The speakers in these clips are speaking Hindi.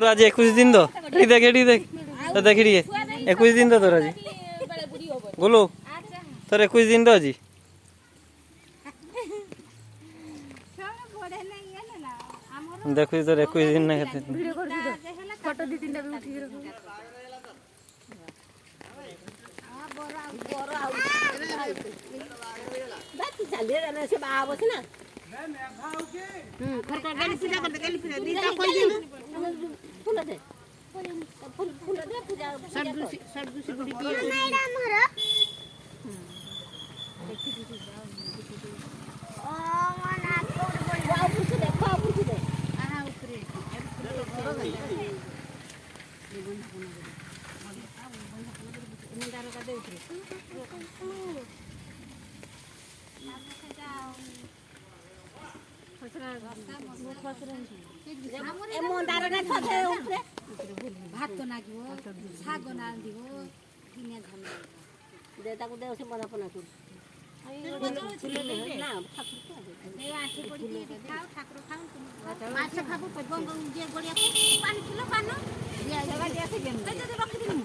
आज 21 दिन तो देख एटी देख तो देख 21 दिन तो तोर आज बोलो तोर 21 दिन तो आज देख तोर 21 दिन ना फोटो दी तीन भी उठी से बाबू ना खरका गाली पूजा करते गाली पूजा दीटा कोई दिन फूल दे फूल दे पूजा सब दूसरी बुढ़ी की नहीं राम हरा ओ मना कोड बोल बाबू से देखो बाबू से हां ऊपर मंदार का दे ऊपर भात तो नागिब शाग नांदिब किने धन दे ताको दे से बना पना कर ना आठे पड़ी खाओ ठाकुर खाओ माछ खाबो बंग जे गड़िया पानी किलो पानो दिया जगह दिया से गेम दे दे रखि दिनु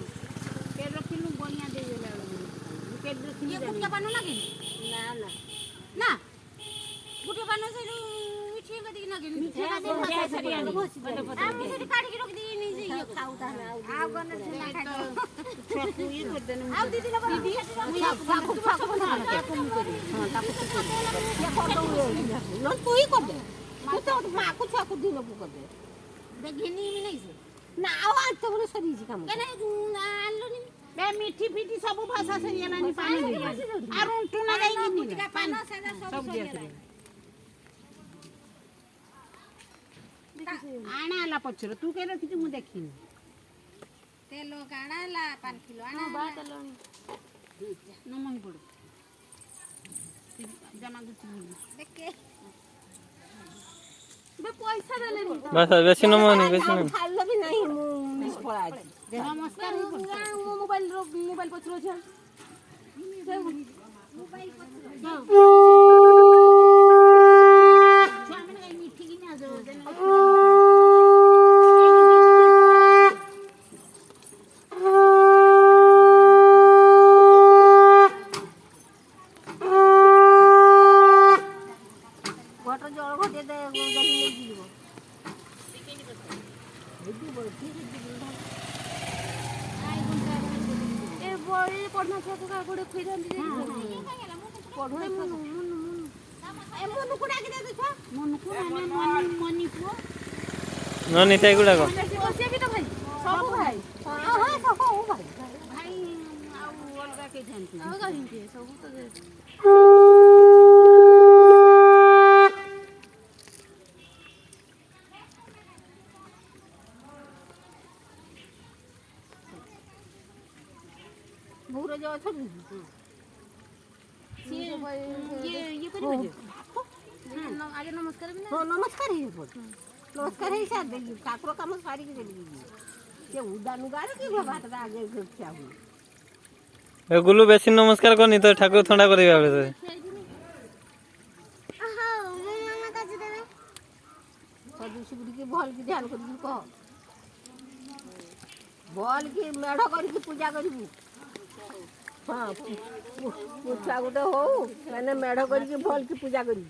के रखिनु गड़िया दे देला के रखि ये कुटका पानो ना के ना ना ना गुटे पानो से मिठी का दिना के मिठी का दे सरिया हम से काट के रख दी नहीं जे ये खाऊ ता आ गन छना खा तो ये कर देनु आ दीदी ना दीदी फाकू ना हां ताकू ये कर दो लो तू ही कर दे तू तो मां को छाकू दिन को कर दे देखिनी में नहीं से ना आवाज तो बोले सरी जी काम के नहीं आलो नहीं बे मिठी फिटी सब भाषा सरिया नहीं पानी दे आरो तू ना जाई नहीं पानी सब दिया आना आला पछर तू के रखी मु देखिनी तेलो काना ला 5 किलो आना बात लो न मंग पड़ो जमा गुची देख के बे पैसा देले बस बेसी न माने बेसी न खाइलो भी नहीं मिस पड़ा आज नमस्कार मोबाइल पछरो छ मोबाइल पछरो ननी ताई गुडा को से भी तो भाई सब भाई हां सब भाई भाई आ अलगा के जानती अलगा हिंदी सब तो भूरे जो छ ये करी बजे आगे नमस्कार भी ना हो नमस्कार ही बोल नमस्कार ही साथ दे ठाकुर काम सारी के चली गई ये उदानु गार की बात आगे क्या हुई ए गुल्लू बेसी नमस्कार करनी तो ठाकुर ठंडा करबे आबे तो हां मामा का जी देबे सदुसी बुड़ी के भल की ध्यान कर कह भल की मेढ करी की पूजा करबू हां पूछा गुटे हो माने मेढ करी की भल की पूजा करी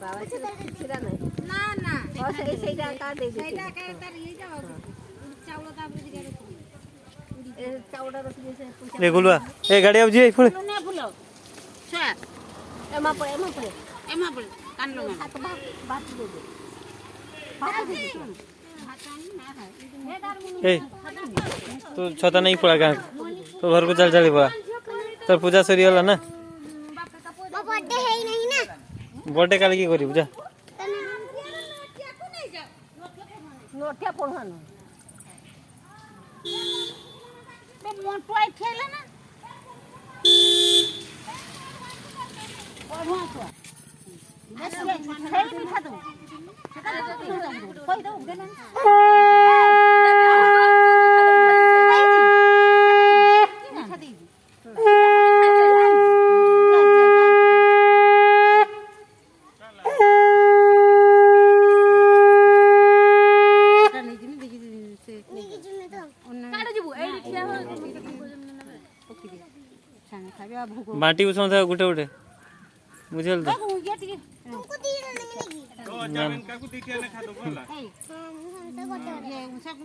बाबा से खिरा नहीं ना ना और सही का दे दे सही का तार ये जाओ चावल का बुझ गए ए चावल रख दे से ए गुलवा ए गाड़ी आउ जी फुल ने फुलो छा एमा पड़े कान लो में बात दे दे बात दे ए तू छता नहीं पड़ा का तो घर को चल चली पड़ा तो पूजा सरी होला ना बर्थडे है ही नहीं ना बर्थडे काल की करी पूजा नोटिया पढ़ानो बे मन टॉय खेले ना पढ़वा तो बस खेल भी खा दो कोई दो देना ସାଙ୍ଗେ ଖାଇବେ ଆଉ ଭୋଗ ବାଣ୍ଟିବୁ ସମସ୍ତେ ଗୋଟେ ଗୋଟେ ବୁଝିଲ ତ ଇଏ ଟିକେ ନା ଇଏ